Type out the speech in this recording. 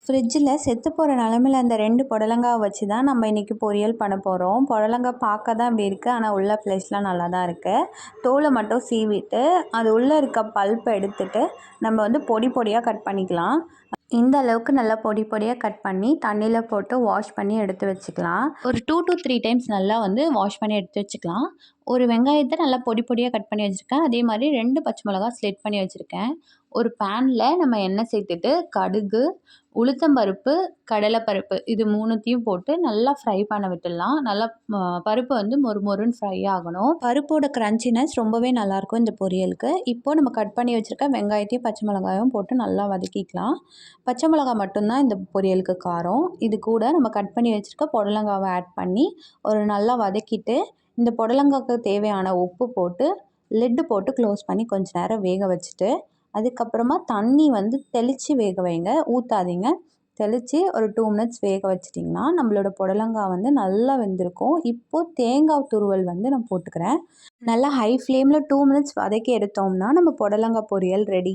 ஃப்ரிட்ஜில் செத்து போகிற நிலமையில அந்த 2 புடலங்காவை வச்சு தான் நம்ம இன்றைக்கி பொரியல் பண்ண போகிறோம். புடலங்காய் பார்க்க தான் இப்படி இருக்குது, ஆனால் உள்ள ஃப்ளெஷ்லாம் நல்லா தான் இருக்குது. தோலை மட்டும் சீவிட்டு அது உள்ளே இருக்க பல்ப்பை எடுத்துட்டு நம்ம வந்து பொடி பொடியாக கட் பண்ணிக்கலாம். இந்த அளவுக்கு நல்லா பொடி பொடியாக கட் பண்ணி தண்ணியில் போட்டு வாஷ் பண்ணி எடுத்து வச்சுக்கலாம். ஒரு 2 to 3 டைம்ஸ் நல்லா வந்து வாஷ் பண்ணி எடுத்து வச்சுக்கலாம். ஒரு வெங்காயத்தை நல்லா பொடி பொடியாக கட் பண்ணி வச்சுருக்கேன். அதே மாதிரி 2 பச்சை மிளகா ஸ்லிட் பண்ணி வச்சுருக்கேன். ஒரு பேனில் நம்ம எண்ணெய் சேர்த்துட்டு கடுகு, உளுத்தம்பருப்பு, கடலைப்பருப்பு இது 3த்தையும் போட்டு நல்லா ஃப்ரை பண்ண விட்டுடலாம். நல்லா பருப்பு வந்து மொறுன்னு ஃப்ரை ஆகணும். பருப்போட க்ரன்ச்சினஸ் ரொம்பவே நல்லாயிருக்கும் இந்த பொரியலுக்கு. இப்போது நம்ம கட் பண்ணி வச்சுருக்க வெங்காயத்தையும் பச்சை மிளகாயும் போட்டு நல்லா வதக்கிக்கலாம். பச்சை மிளகா மட்டும்தான் இந்த பொரியலுக்கு காரம். இது கூட நம்ம கட் பண்ணி வச்சுருக்க புடலங்காவை ஆட் பண்ணி ஒரு நல்லா வதக்கிட்டு இந்த புடலங்காய்க்கு தேவையான உப்பு போட்டு லிட்டு போட்டு க்ளோஸ் பண்ணி கொஞ்ச நேரம் வேக வச்சுட்டு அதுக்கப்புறமா தண்ணி வந்து தெளித்து வேக வைங்க, ஊற்றாதீங்க. தெளித்து ஒரு 2 மினிட்ஸ் வேக வச்சிட்டிங்கன்னா நம்மளோட புடலங்காய் வந்து நல்லா வெந்திருக்கும். இப்போது தேங்காய் துருவல் வந்து நான் போட்டுக்கிறேன். நல்லா ஹை ஃப்ளேமில் 2 மினிட்ஸ் வதக்கி எடுத்தோம்னா நம்ம புடலங்காய் பொரியல் ரெடி.